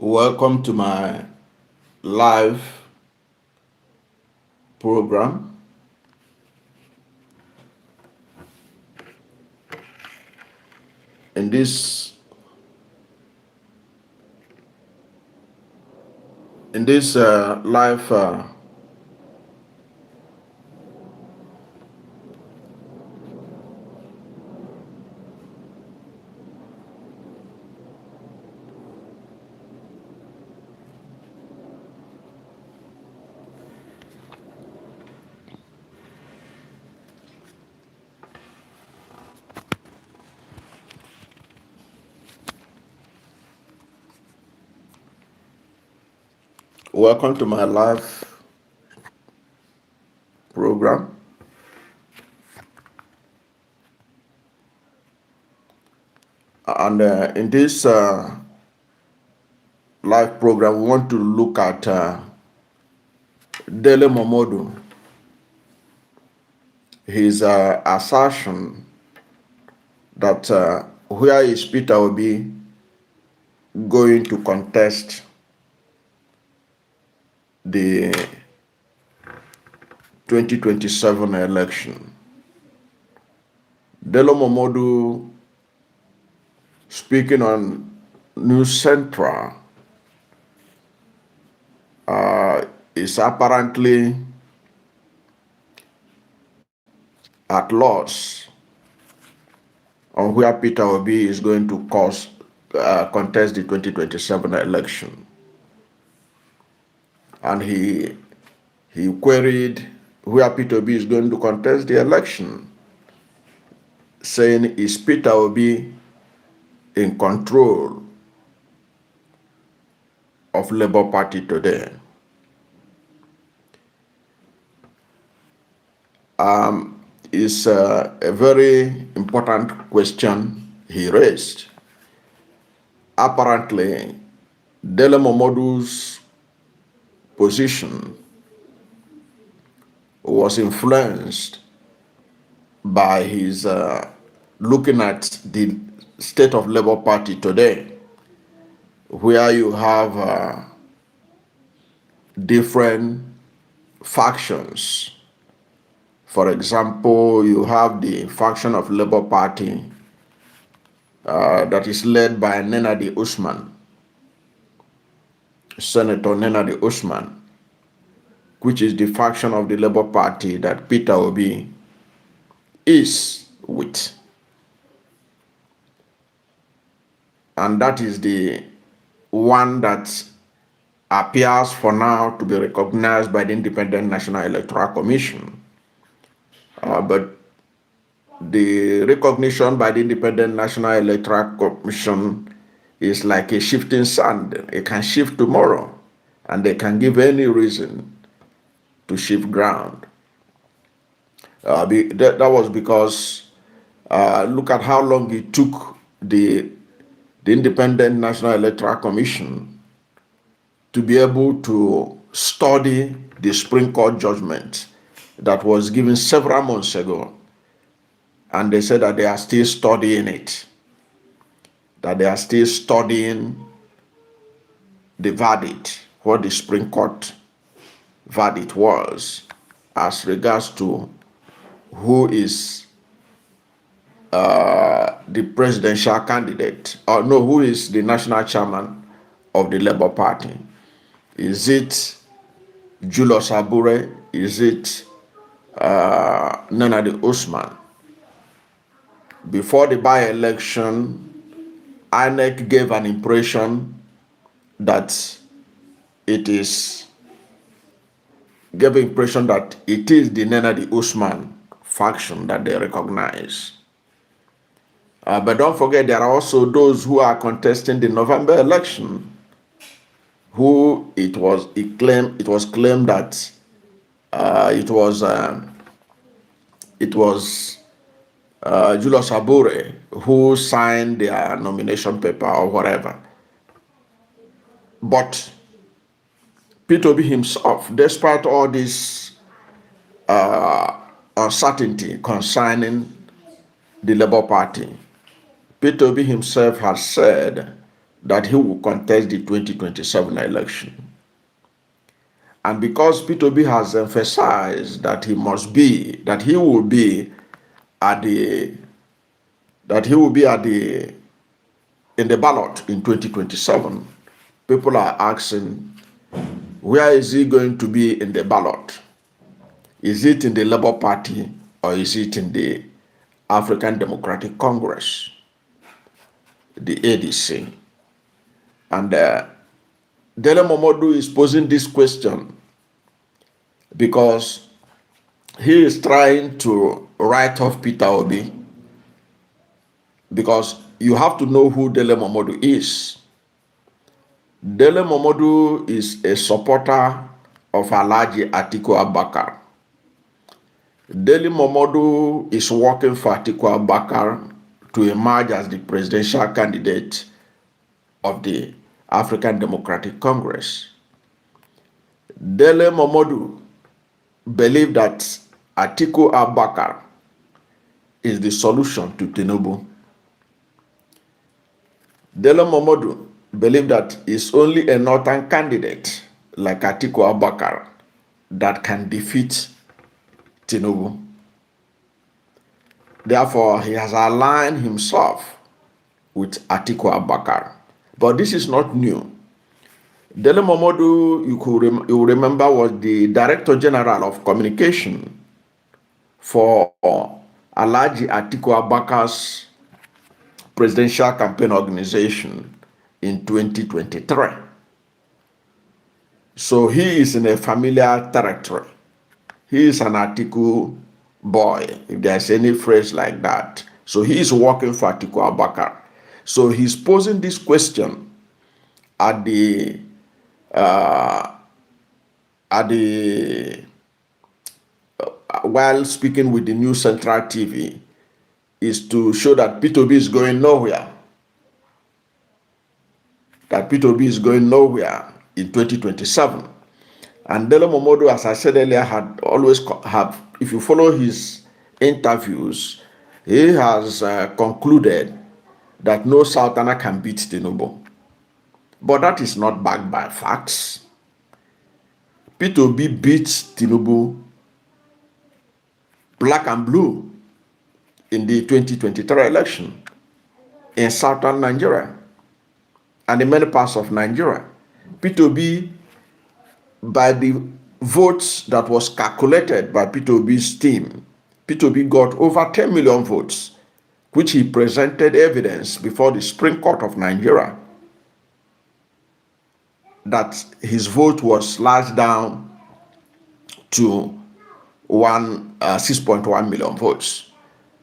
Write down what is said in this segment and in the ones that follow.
Welcome to my live program. In this live welcome to my live program. And in this live program, we want to look at Dele Momodu, his assertion that where is Peter Obi going to contest the 2027 election. Dele Momodu, speaking on News Central, is apparently at loss on where Peter Obi is going to contest the 2027 election. And he queried where Peter Obi is going to contest the election, saying, is Peter Obi in control of Labour Party today? Is a very important question he raised. Apparently, Dele Momodu's position was influenced by his looking at the state of Labour Party today, where you have different factions. For example, you have the faction of Labour Party that is led by Nenadi Usman, Senator Nenadi Usman, which is the faction of the Labour Party that Peter Obi is with. And that is the one that appears for now to be recognized by the Independent National Electoral Commission. But the recognition by the Independent National Electoral Commission is like a shifting sand. It can shift tomorrow, and they can give any reason to shift ground. That was because look at how long it took the Independent National Electoral Commission to be able to study the Supreme Court judgment that was given several months ago. And they said that they are still studying it, that they are still studying the verdict, what the Supreme Court verdict was as regards to who is the presidential candidate, or no, who is the national chairman of the Labour Party. Is it Julius Abure? Is it Nenadi Usman? Before the by-election, INEC gave an impression that it is the Nenadi Usman faction that they recognize. But don't forget, there are also those who are contesting the November election, who it was claimed that it was Julius Abure who signed their nomination paper or whatever. But Peter Obi himself, despite all this uncertainty concerning the Labour Party, Peter Obi himself has said that he will contest the 2027 election. And because Peter Obi has emphasized that he will be at the, in the ballot in 2027, people are asking, where is he going to be in the ballot? Is it in the Labour Party or is it in the African Democratic Congress, the ADC? And Dele Momodu is posing this question because he is trying to write off Peter Obi, because you have to know who Dele Momodu is. Dele Momodu is a supporter of Alhaji Atiku Abubakar. Dele Momodu is working for Atiku Abubakar to emerge as the presidential candidate of the African Democratic Congress. Dele Momodu believes that Atiku Abubakar is the solution to Tinubu. Dele Momodu believes that it's only a northern candidate like Atiku Abubakar that can defeat Tinubu. Therefore, he has aligned himself with Atiku Abubakar. But this is not new. Dele Momodu, you remember, was the Director General of Communication for Alhaji Atiku Abubakar's presidential campaign organization in 2023. So he is in a familiar territory. He is an Atiku boy, if there's any phrase like that. So he is working for Atiku Abubakar. So he's posing this question at the while speaking with the New Central TV, is to show that Peter Obi is going nowhere. That Peter Obi is going nowhere in 2027. And Dele Momodu, as I said earlier, had always have, if you follow his interviews, he has concluded that no Southerner can beat Tinubu. But that is not backed by facts. Peter Obi beat Tinubu black and blue in the 2023 election in southern Nigeria and in many parts of Nigeria. Peter Obi, by the votes that was calculated by Peter Obi's team, Peter Obi got over 10 million votes, which he presented evidence before the Supreme Court of Nigeria that his vote was slashed down to 6.1 million votes.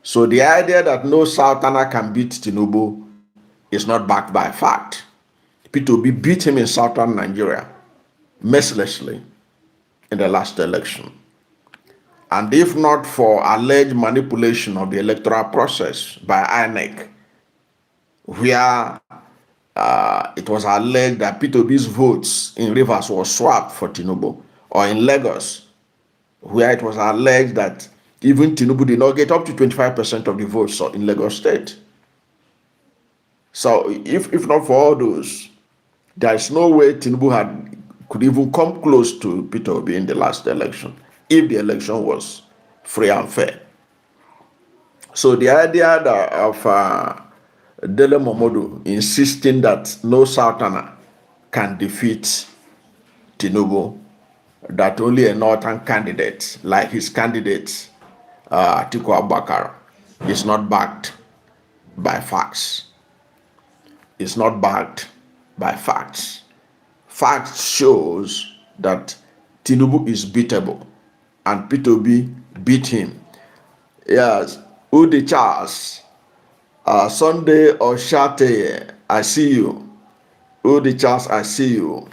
So the idea that no Southerner can beat Tinubu is not backed by fact. Peter Obi beat him in southern Nigeria mercilessly in the last election. And if not for alleged manipulation of the electoral process by INEC, where it was alleged that Peter Obi's votes in Rivers were swapped for Tinubu, or in Lagos, where it was alleged that even Tinubu did not get up to 25% of the votes in Lagos State. So if not for all those, there is no way Tinubu could even come close to Peter Obi in the last election, if the election was free and fair. So the idea of Dele Momodu insisting that no Southerner can defeat Tinubu, that only a northern candidate, like his candidate Atiku Abubakar, is not backed by facts. It's not backed by facts. Facts shows that Tinubu is beatable, and Peter Obi beat him. Yes, Udi Charles, Sunday or Shate, I see you. Udi Charles, I see you.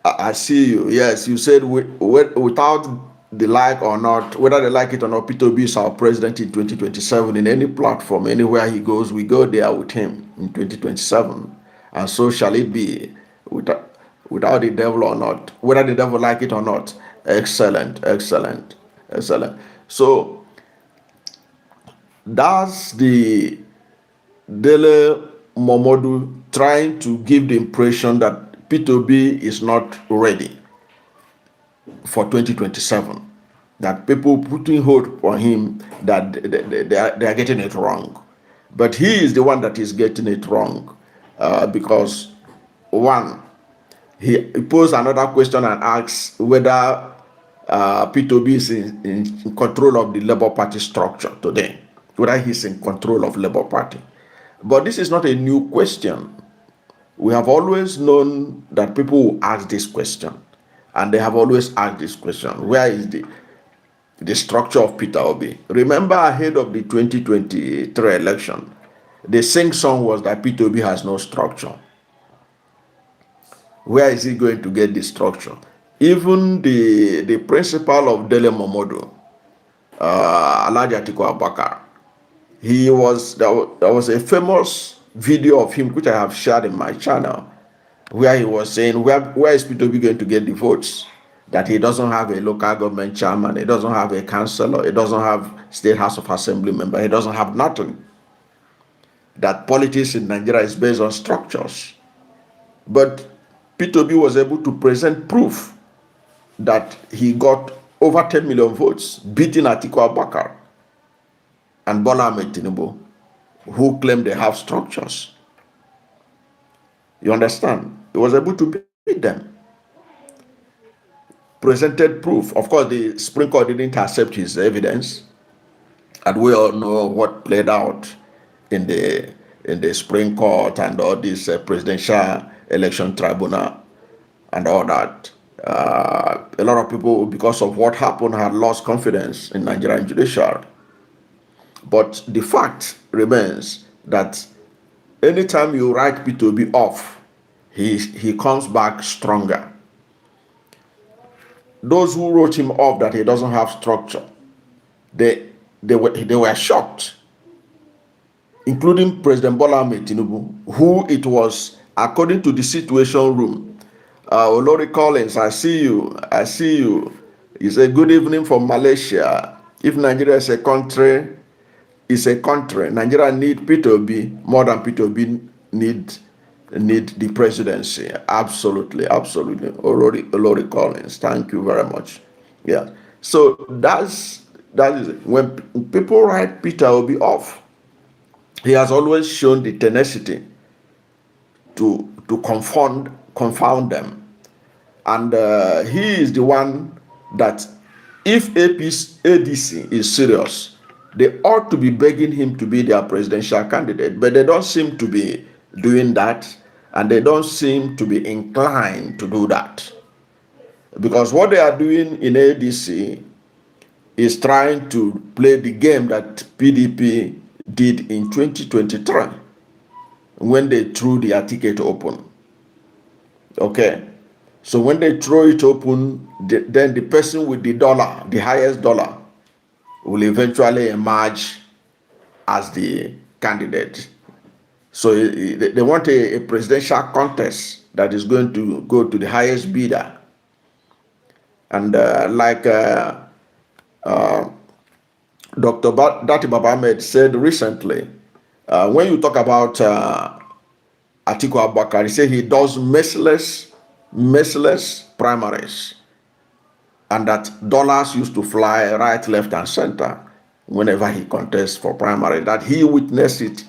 I see you. Yes, you said without the like or not, whether they like it or not, Peter Obi is our president in 2027. In any platform, anywhere he goes, we go there with him in 2027. And so shall it be, without the devil or not, whether the devil like it or not. Excellent, excellent, excellent. So that's the Dele Momodu trying to give the impression that Peter Obi is not ready for 2027. That people putting hope on him, that they are getting it wrong. But he is the one that is getting it wrong, because one, he posed another question and asked whether Peter Obi is in control of the Labour Party structure today, whether he's in control of Labour Party. But this is not a new question. We have always known that people will ask this question, and they have always asked this question: where is the structure of Peter Obi? Remember, ahead of the 2023 election, the sing song was that Peter Obi has no structure. Where is he going to get the structure? Even the principal of Dele Momodu, Alhaji Atiku Abubakar, there was a famous video of him which I have shared in my channel, where he was saying, where is Peter Obi going to get the votes? That he doesn't have a local government chairman, he doesn't have a councillor, he doesn't have State House of Assembly member, he doesn't have nothing. That politics in Nigeria is based on structures. But Peter Obi was able to present proof that he got over 10 million votes, beating Atiku Abubakar and Bola Ahmed Tinubu, who claim they have structures. You understand? He was able to beat them. Presented proof. Of course, the Supreme Court didn't accept his evidence, and we all know what played out in the Supreme Court and all this presidential election tribunal and all that. A lot of people, because of what happened, had lost confidence in Nigerian judiciary. But the fact remains that anytime you write Peter Obi off, he comes back stronger. Those who wrote him off that he doesn't have structure, they were shocked, including President Bola Ahmed Tinubu, who it was, according to the Situation Room, Olori Collins, I see you. He said, good evening from Malaysia. If Nigeria is a country, Nigeria need Peter Obi more than Peter Obi need the presidency. Absolutely. Olori Collins, thank you very much. Yeah. So that is it. When people write Peter Obi off, he has always shown the tenacity to confound them. And he is the one that, if ADC is serious, they ought to be begging him to be their presidential candidate. But they don't seem to be doing that, and they don't seem to be inclined to do that. Because what they are doing in ADC is trying to play the game that PDP did in 2023 when they threw their ticket open. Okay, so when they throw it open, then the person with the dollar, the highest dollar, will eventually emerge as the candidate. So they want a presidential contest that is going to go to the highest bidder. And like Dr. Dati Baba Ahmed said recently, when you talk about Atiku Abubakar, he said he does merciless primaries, and that dollars used to fly right, left, and center whenever he contests for primary. That he witnessed it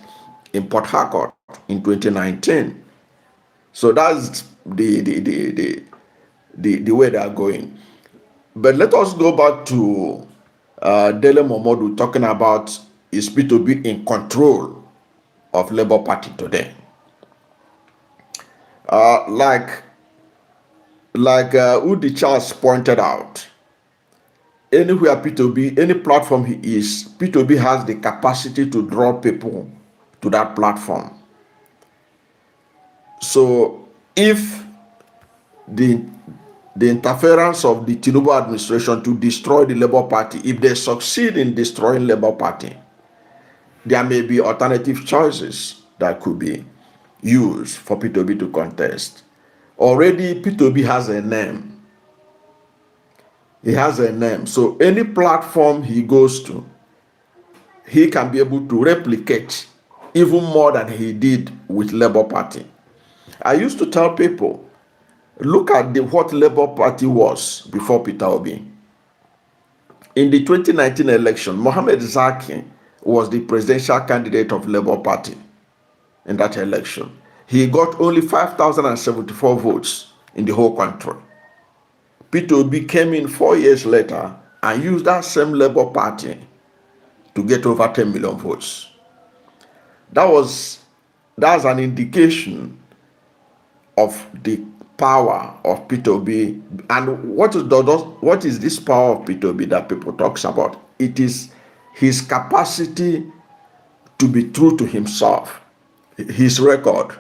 in Port Harcourt in 2019. So that's the way they are going. But let us go back to Dele Momodu talking about is Peter Obi in control of Labour Party today. Like Udi Charles pointed out, anywhere Peter Obi, any platform he is, Peter Obi has the capacity to draw people to that platform. So if the interference of the Tinubu administration to destroy the Labour Party, if they succeed in destroying Labour Party, there may be alternative choices that could be used for Peter Obi to contest. Already Peter Obi has a name. He has a name. So any platform he goes to, he can be able to replicate even more than he did with Labour Party. I used to tell people, look at what Labour Party was before Peter Obi. In the 2019 election, Mohamed Zaki was the presidential candidate of Labour Party in that election. He got only 5,074 votes in the whole country. Peter Obi came in 4 years later and used that same Labour Party to get over 10 million votes. That's an indication of the power of Peter Obi. And what is this power of Peter Obi that people talk about? It is his capacity to be true to himself, his record.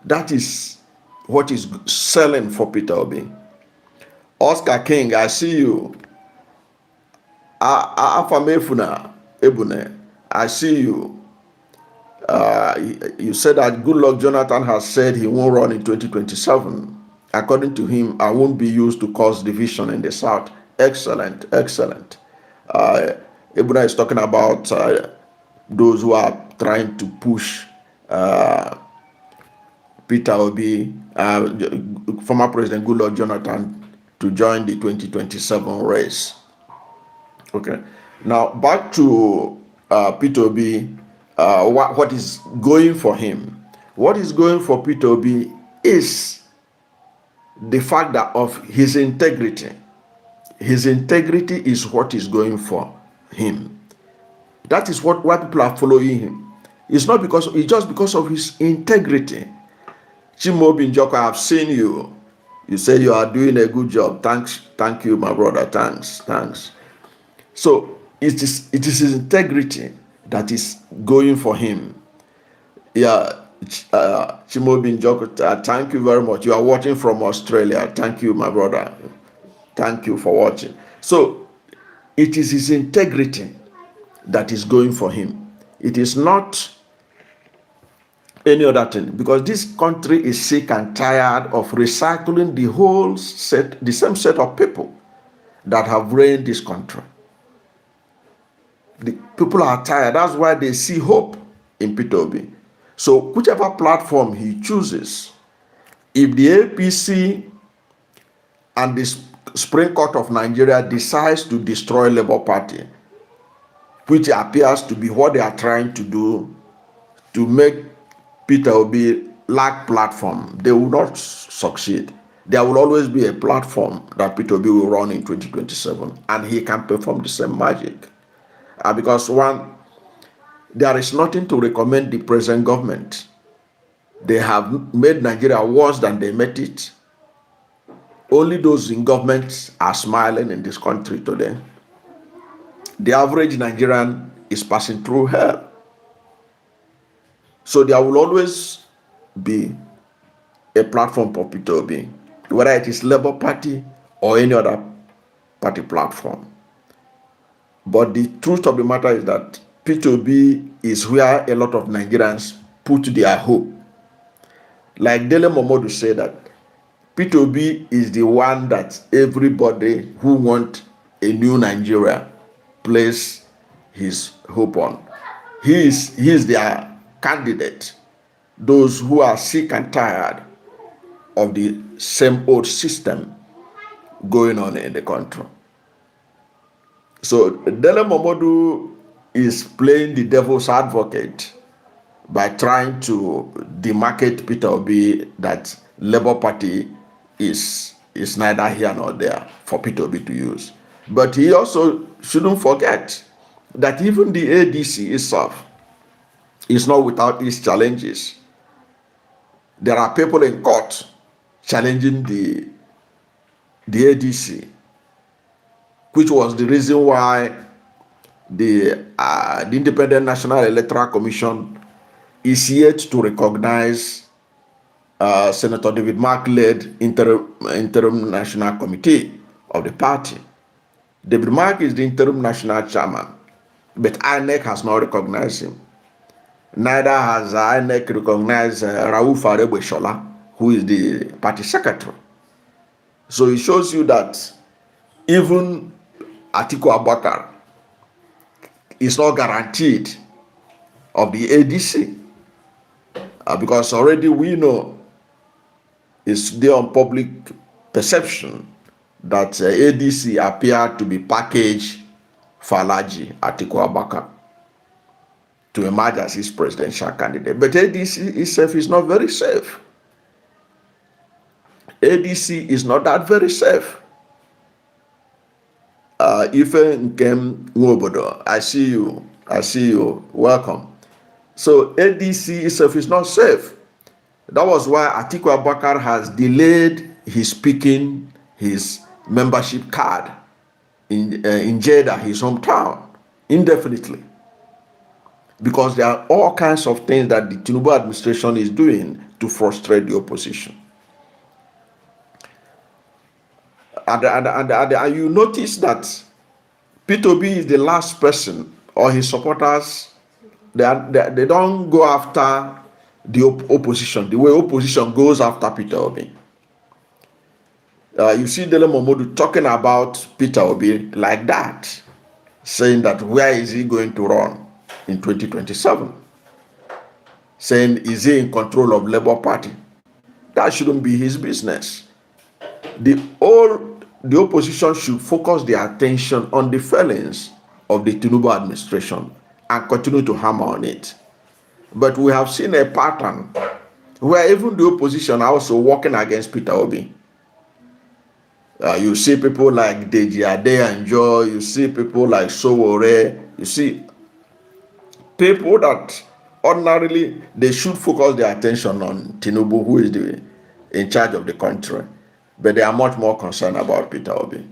That is what is selling for Peter Obi. Oscar King, I see you. Afamefuna Ebune, I see you. You said that Goodluck Jonathan has said he won't run in 2027. According to him, I won't be used to cause division in the South. Excellent, excellent. Ebuna is talking about those who are trying to push Peter Obi, former President Goodluck Jonathan, to join the 2027 race. Okay. Now back to Peter Obi. What is going for him? What is going for Peter Obi is the fact that of his integrity. His integrity is what is going for him. That is why people are following him. It's just because of his integrity. Chimobi Njoko, I have seen you. You say you are doing a good job. Thank you, my brother. Thanks. So it is his integrity that is going for him. Yeah, Chimobi Njoko, thank you very much. You are watching from Australia. Thank you, my brother. Thank you for watching. So it is his integrity that is going for him. It is not any other thing, because this country is sick and tired of recycling the same set of people that have reigned this country. The people are tired. That's why they see hope in Peter Obi. So whichever platform he chooses, if the APC and the Supreme Court of Nigeria decides to destroy Labour Party, which appears to be what they are trying to do, to make Peter Obi lack platform, they will not succeed. There will always be a platform that Peter Obi will run in 2027, and he can perform the same magic. Because one, there is nothing to recommend the present government. They have made Nigeria worse than they made it. Only those in government are smiling in this country today. The average Nigerian is passing through hell. So there will always be a platform for Peter Obi, whether it is Labour Party or any other party platform. But the truth of the matter is that Peter Obi is where a lot of Nigerians put their hope. Like Dele Momodu said, that Peter Obi is the one that everybody who wants a new Nigeria place his hope on. He is their candidate. Those who are sick and tired of the same old system going on in the country. So Dele Momodu is playing the devil's advocate by trying to demarcate Peter Obi that Labour Party is neither here nor there for Peter Obi to use. But he also shouldn't forget that even the ADC itself is not without its challenges. There are people in court challenging the ADC, which was the reason why the Independent National Electoral Commission is yet to recognize Senator David Mark-led interim national committee of the party. David Mark is the interim national chairman, but INEC has not recognized him. Neither has INEC recognized Rauf Aregbesola, who is the party secretary. So it shows you that even Atiku Abubakar is not guaranteed of the ADC, because already we know it's there on public perception that ADC appeared to be packaged for Alhaji Atiku Abubakar to emerge as his presidential candidate. But ADC itself is not very safe. ADC is not that very safe. Ife Nkem Nwobodo, I see you, welcome. So ADC itself is not safe. That was why Atiku Abubakar has delayed his picking his membership card in Jeddah, his hometown, indefinitely. Because there are all kinds of things that the Tinubu administration is doing to frustrate the opposition. And you notice that Peter Obi is the last person, or his supporters, they don't go after the opposition the way opposition goes after Peter Obi. You see Dele Momodu talking about Peter Obi like that, saying that where is he going to run in 2027? Saying, is he in control of Labour Party? That shouldn't be his business. The opposition should focus their attention on the failings of the Tinubu administration and continue to hammer on it. But we have seen a pattern where even the opposition are also working against Peter Obi. You see people like Deji Adeyanjo, you see people like Sowore, you see people that ordinarily they should focus their attention on Tinubu, who is in charge of the country. But they are much more concerned about Peter Obi.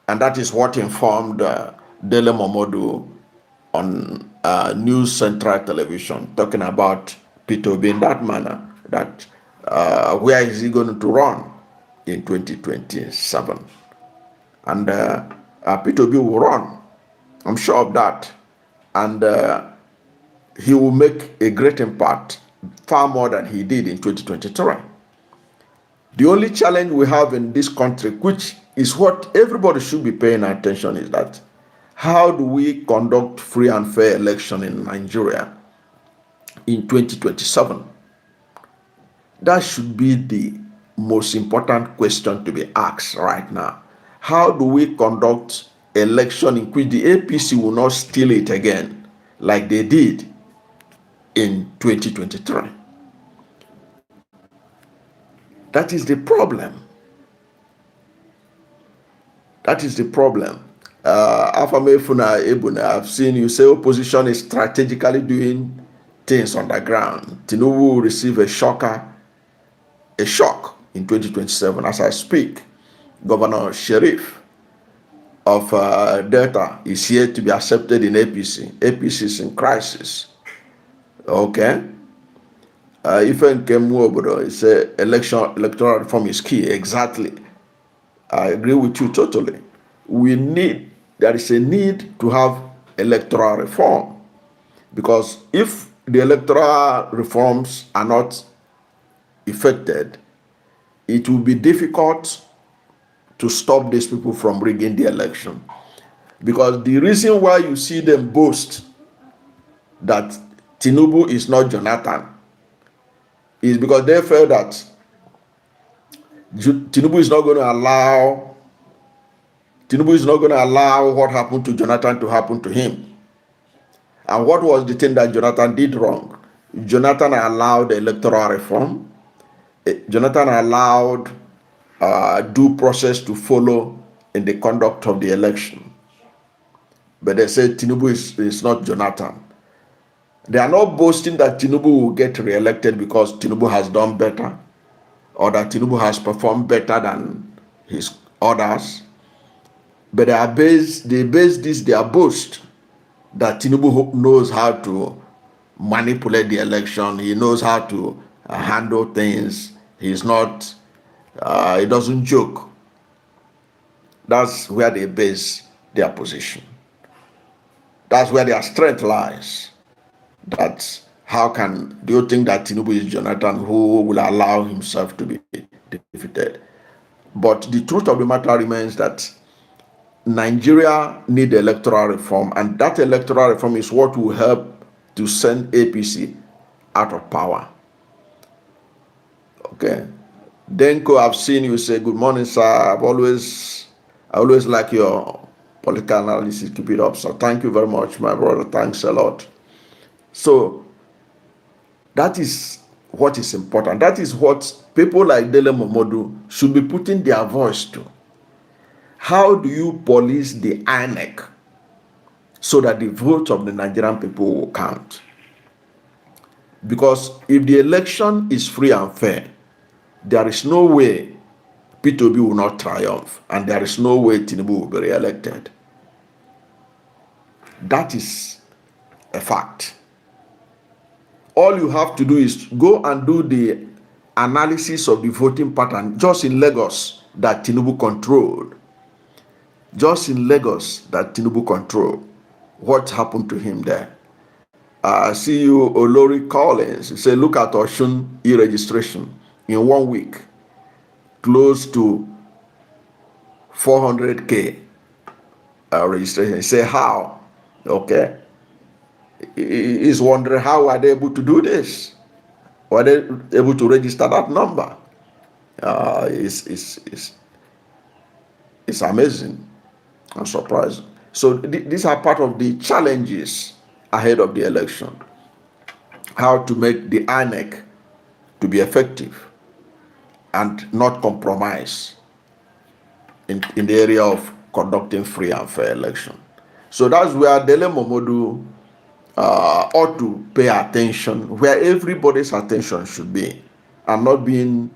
And that is what informed Dele Momodu on News Central Television, talking about Peter Obi in that manner, that where is he going to run in 2027? And Peter Obi will run, I'm sure of that. And he will make a great impact, far more than he did in 2023. The only challenge we have in this country, which is what everybody should be paying attention, is that how do we conduct free and fair election in Nigeria in 2027? That should be the most important question to be asked right now. How do we conduct election in which the APC will not steal it again like they did in 2023? That is the problem. That is the problem. I've seen you say opposition is strategically doing things on the ground. Tinubu will receive a shock in 2027. As I speak, Governor Sheriff of Delta is here to be accepted in APC. APC is in crisis. Okay. If it's electoral reform is key. Exactly. I agree with you totally. There is a need to have electoral reform, because if the electoral reforms are not effected, it will be difficult to stop these people from rigging the election. Because the reason why you see them boast that Tinubu is not Jonathan is because they felt that Tinubu is not going to allow what happened to Jonathan to happen to him. And what was the thing that Jonathan did wrong? Jonathan allowed electoral reform. Jonathan allowed due process to follow in the conduct of the election. But they said Tinubu is not Jonathan. They are not boasting that Tinubu will get re-elected because Tinubu has done better, or that Tinubu has performed better than his others. But they base their boast that Tinubu knows how to manipulate the election. He knows how to handle things. He doesn't joke. That's where they base their position. That's where their strength lies. That's how do you think that Tinubu is Jonathan who will allow himself to be defeated? But the truth of the matter remains that Nigeria needs electoral reform, and that electoral reform is what will help to send APC out of power. Okay. Denko, I've seen you say, good morning, sir. I always like your political analysis. Keep it up. So thank you very much, my brother. Thanks a lot. So that is what is important. That is what people like Dele Momodu should be putting their voice to. How do you police the INEC so that the vote of the Nigerian people will count? Because if the election is free and fair, there is no way Peter Obi will not triumph, and there is no way Tinubu will be re-elected. That is a fact. All you have to do is go and do the analysis of the voting pattern just in Lagos that Tinubu controlled. Just in Lagos that Tinubu controlled. What happened to him there? I see you, Olori Collins. Say, look at Oshun e-registration in 1 week. Close to 400K registration. Say, how? Okay. He's wondering how are they able to do this? Were they able to register that number? It's amazing and surprising. So these are part of the challenges ahead of the election. How to make the INEC to be effective and not compromise in the area of conducting free and fair election. So that's where Dele Momodu ought to pay attention, where everybody's attention should be, and not being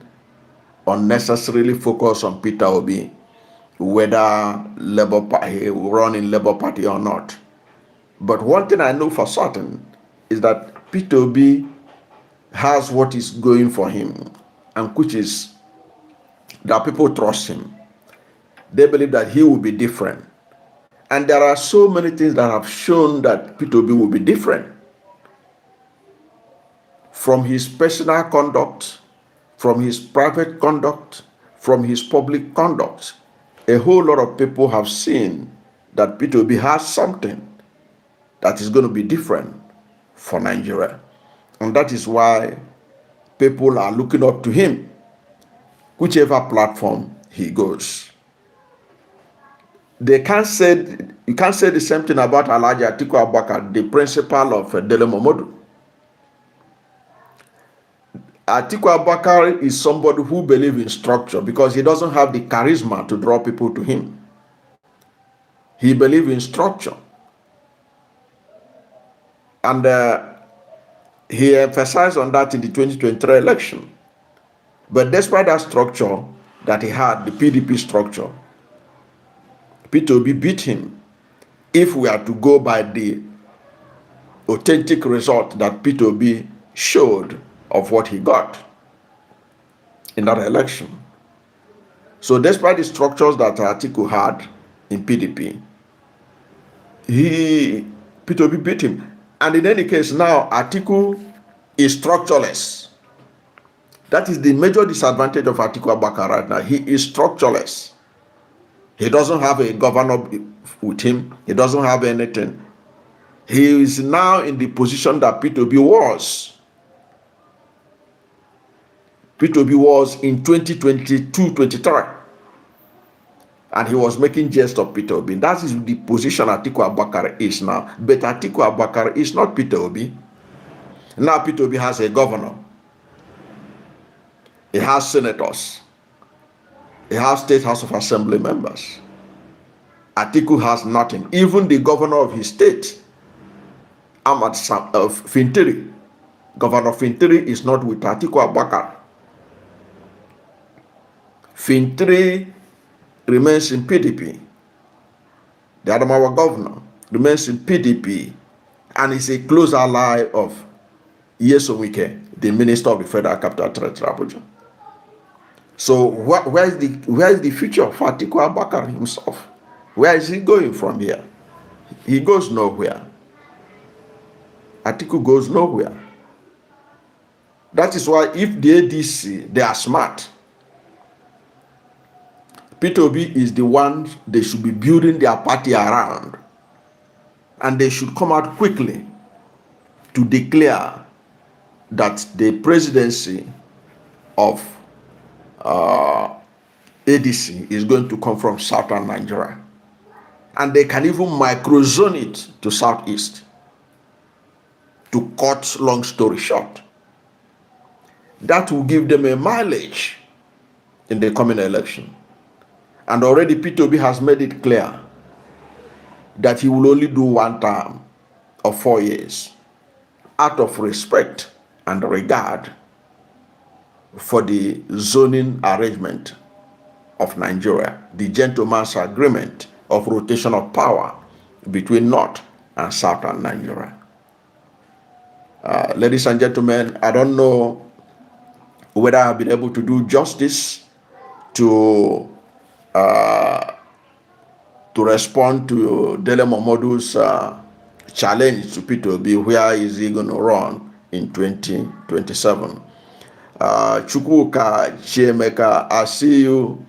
unnecessarily focused on Peter Obi, whether Labour Party will run in Labour Party or not. But one thing I know for certain is that Peter Obi has what is going for him, and which is that people trust him. They believe that he will be different. And there are so many things that have shown that Peter Obi will be different. From his personal conduct, from his private conduct, from his public conduct. A whole lot of people have seen that Peter Obi has something that is going to be different for Nigeria. And that is why people are looking up to him, whichever platform he goes. You can't say the same thing about Alhaji Atiku Abubakar, the principal of Dele Momodu. Atiku Abubakar is somebody who believes in structure because he doesn't have the charisma to draw people to him. He believes in structure. And he emphasized on that in the 2023 election. But despite that structure that he had, the PDP structure, Peter Obi beat him. If we are to go by the authentic result that Peter Obi showed of what he got in that election. So despite the structures that Atiku had in PDP, Peter Obi beat him. And in any case, now Atiku is structureless. That is the major disadvantage of Atiku Abubakar right now. He is structureless. He doesn't have a governor with him. He doesn't have anything. He is now in the position that Peter Obi was. Peter Obi was in 2022-23. And he was making jest of Peter Obi. That is the position Atiku Abubakar is now. But Atiku Abubakar is not Peter Obi. Now Peter Obi has a governor. He has senators. He has State House of Assembly members. Atiku has nothing. Even the governor of his state, Ahmad Fintiri, Governor Fintiri is not with Atiku Abubakar. Fintiri remains in PDP. The Adamawa governor remains in PDP and is a close ally of Nyesom Wike, the Minister of the Federal Capital Territory, Abuja. So where is the future for Atiku Abubakar himself? Where is he going from here? He goes nowhere. Atiku goes nowhere. That is why if the ADC, they are smart, Peter Obi is the one they should be building their party around. And they should come out quickly to declare that the presidency of ADC is going to come from southern Nigeria. And they can even microzone it to southeast. To cut long story short, that will give them a mileage in the coming election. And already Peter Obi has made it clear that he will only do one term of 4 years out of respect and regard for the zoning arrangement of Nigeria, the gentleman's agreement of rotation of power between North and Southern Nigeria. Ladies and gentlemen, I don't know whether I've been able to do justice to respond to Dele Momodu's challenge to Peter Obi. Where is he going to run in 2027? Chukwuka Chiemeka, I see you.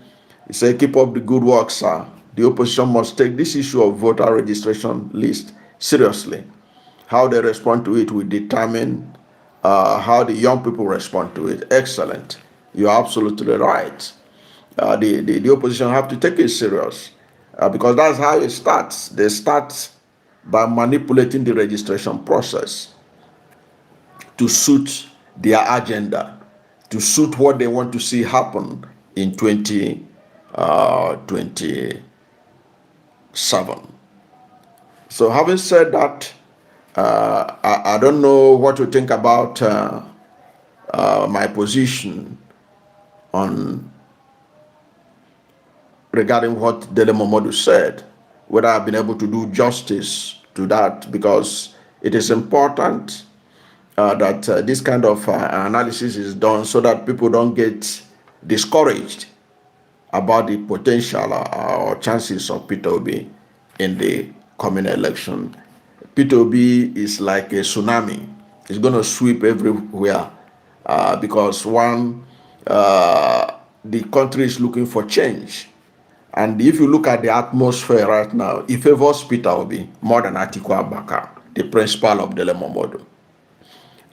He said, keep up the good work, sir. The opposition must take this issue of voter registration list seriously. How they respond to it will determine how the young people respond to it. Excellent. You're absolutely right. The opposition have to take it serious because that's how it starts. They start by manipulating the registration process to suit their agenda, to suit what they want to see happen in 2027. So having said that, I don't know what to think about my position on regarding what Dele Momodu said, whether I've been able to do justice to that, because it is important that this kind of analysis is done so that people don't get discouraged about the potential or chances of Peter Obi in the coming election. Peter Obi is like a tsunami. It's going to sweep everywhere because the country is looking for change. And if you look at the atmosphere right now, it favors Peter Obi more than Atiku Abubakar, the principal of Dele Momodu.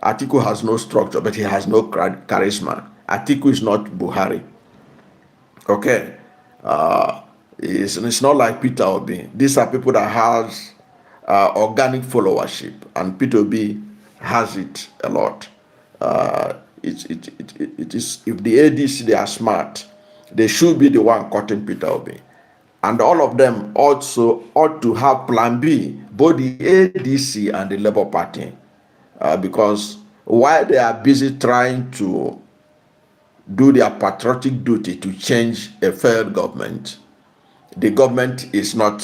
Atiku has no structure, but he has no charisma. Atiku is not Buhari. Okay? It's not like Peter Obi. These are people that has organic followership, and Peter Obi has it a lot. It is, if the ADC, they are smart, they should be the one cutting Peter Obi. And all of them also ought to have plan B, both the ADC and the Labour Party, because while they are busy trying to do their patriotic duty to change a failed government, the government is not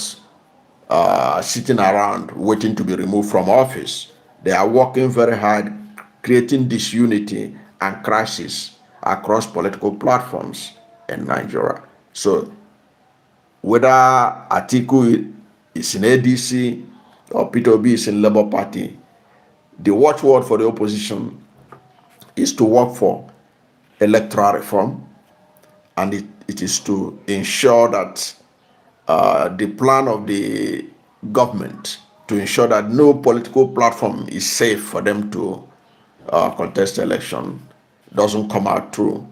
sitting around waiting to be removed from office. They are working very hard, creating disunity and crisis across political platforms in Nigeria. So whether Atiku is in ADC or Peter Obi is in Labour Party, the watchword for the opposition is to work for electoral reform, and it is to ensure that the plan of the government to ensure that no political platform is safe for them to contest election doesn't come out true.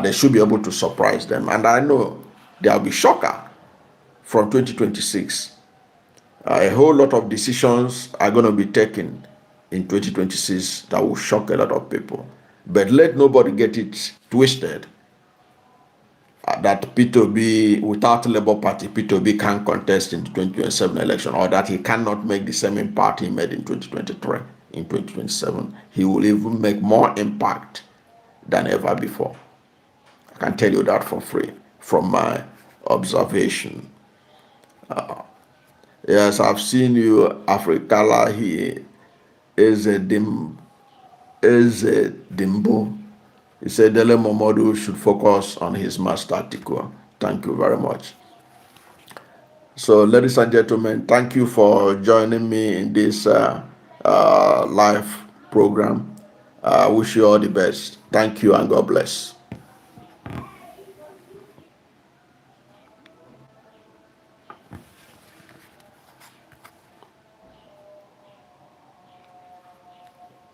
They should be able to surprise them. And I know there will be shocker from 2026. A whole lot of decisions are going to be taken in 2026 that will shock a lot of people. But let nobody get it twisted that Peter Obi, without Labour Party, Peter Obi can't contest in the 2027 election, or that he cannot make the same impact he made in 2023. In 2027, he will even make more impact than ever before. I can tell you that for free from my observation. Yes, I've seen you, Africala. He is a dimbo. He said Dele Momodu should focus on his master Atiku. Thank you very much. So, ladies and gentlemen, thank you for joining me in this live program. I wish you all the best. Thank you and God bless.